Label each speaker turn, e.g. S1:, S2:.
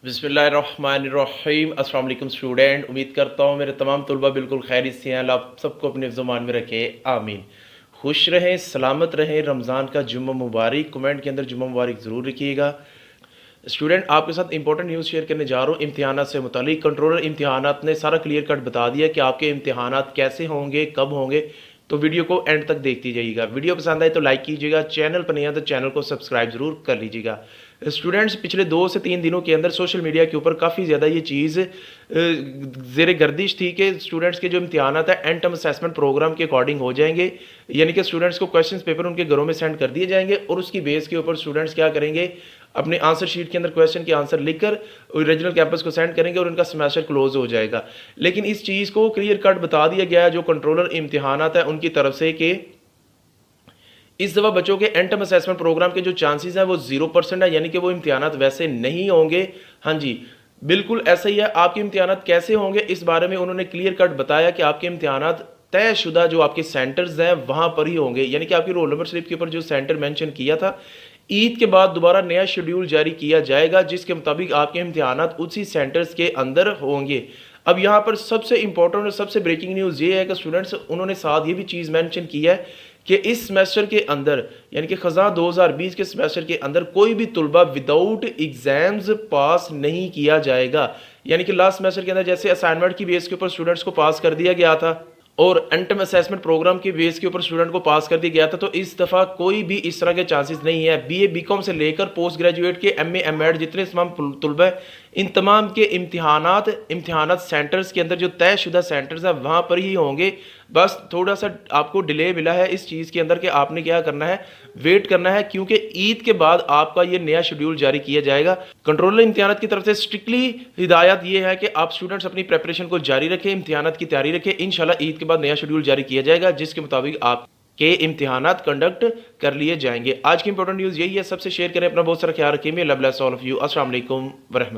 S1: बिस्मिल्लाहिर्रहमानिर्रहीम। अस्सलाम वालेकुम स्टूडेंट, उम्मीद करता हूँ मेरे तमाम तलबा बिल्कुल खैरियत से हैं। अल्लाह आप सबको अपने ज़ुबान में रखे, आमीन। खुश रहें, सलामत रहें। रमज़ान का जुम्मा मुबारक। कमेंट के अंदर जुम्मा मुबारक ज़रूर लिखिएगा। स्टूडेंट, आपके साथ इंपॉर्टेंट न्यूज़ शेयर करने जा रहा हूँ इम्तिहानात से मुतालिक। कंट्रोलर इम्तिहानात ने सारा क्लियर कट बता दिया कि आपके इम्तिहानात कैसे होंगे, कब होंगे। तो वीडियो को एंड तक देखती जाइएगा। वीडियो पसंद आए तो लाइक कीजिएगा, चैनल पर नहीं है तो चैनल को सब्सक्राइब जरूर कर लीजिएगा। स्टूडेंट्स, पिछले 2 से 3 दिनों के अंदर सोशल मीडिया के ऊपर काफ़ी ज़्यादा ये चीज़ ज़ेर गर्दिश थी कि स्टूडेंट्स के जो इम्तिहानात है एंड टर्म असेसमेंट प्रोग्राम के अकॉर्डिंग हो जाएंगे, यानी कि स्टूडेंट्स को क्वेश्चन पेपर उनके घरों में सेंड कर दिए जाएंगे और उसकी बेस के ऊपर स्टूडेंट्स क्या करेंगे, अपने आंसर शीट के अंदर क्वेश्चन के आंसर लिखकर ओरिजिनल कैंपस को सेंड करेंगे और उनका सेमेस्टर क्लोज हो जाएगा। लेकिन इस चीज़ को क्लियर कट बता दिया गया है जो कंट्रोलर इम्तिहानात है उनकी तरफ से कि इस दफ़ा बच्चों के एंड टर्म असेसमेंट प्रोग्राम के जो चांसेस हैं वो 0% है, यानी कि वो इम्तिहानात वैसे नहीं होंगे। हाँ जी, बिल्कुल ऐसा ही है। आपके इम्तिहानात कैसे होंगे इस बारे में उन्होंने क्लियर कट बताया कि आपके इम्तिहानात तयशुदा जो आपके सेंटर्स हैं वहाँ पर ही होंगे, यानी कि आपकी रोल नंबर स्लिप के ऊपर जो सेंटर मेंशन किया था, ईद के बाद दोबारा नया शेड्यूल जारी किया जाएगा जिसके मुताबिक आपके इम्तिहानात उसी सेंटर्स के अंदर होंगे। अब यहाँ पर सबसे इंपॉर्टेंट और सबसे ब्रेकिंग न्यूज़ ये है कि स्टूडेंट्स उन्होंने साथ ये भी चीज़ मेंशन की है कि इस सेमेस्टर के अंदर, यानी कि खज़ां 2020 के सेमेस्टर के अंदर कोई भी तलबा विदाउट एग्जाम्स पास नहीं किया जाएगा। यानी कि लास्ट सेमेस्टर के अंदर जैसे असाइनमेंट की बेस के ऊपर स्टूडेंट्स को पास कर दिया गया था और एंड टर्म असेसमेंट प्रोग्राम के बेस के ऊपर स्टूडेंट को पास कर दिया गया था, तो इस दफ़ा कोई भी इस तरह के चांसेस नहीं है। बीए बीकॉम से लेकर पोस्ट ग्रेजुएट के एमए एमएड जितने तमाम तलबा है इन तमाम के इम्तिहानात सेंटर्स के अंदर जो तयशुदा सेंटर्स है वहाँ पर ही होंगे। बस थोड़ा सा आपको डिले मिला है इस चीज़ के अंदर कि आपने क्या करना है, वेट करना है, क्योंकि ईद के बाद आपका ये नया शेड्यूल जारी किया जाएगा। कंट्रोलर इम्तिहानात की तरफ से स्ट्रिक्टली हिदायत ये है कि आप स्टूडेंट्स अपनी प्रेपरेशन को जारी रखें, इम्तिहानात की तैयारी रखें। इंशाल्लाह ईद के बाद नया शेड्यूल जारी किया जाएगा जिसके मुताबिक आपके इम्तिहानात कंडक्ट कर लिए जाएंगे। आज की इंपॉर्टेंट न्यूज़ यही है। सबसे शेयर करें, अपना बहुत सारा ख्याल रखें। अस्सलाम वालेकुम वरहमतुल्लाह।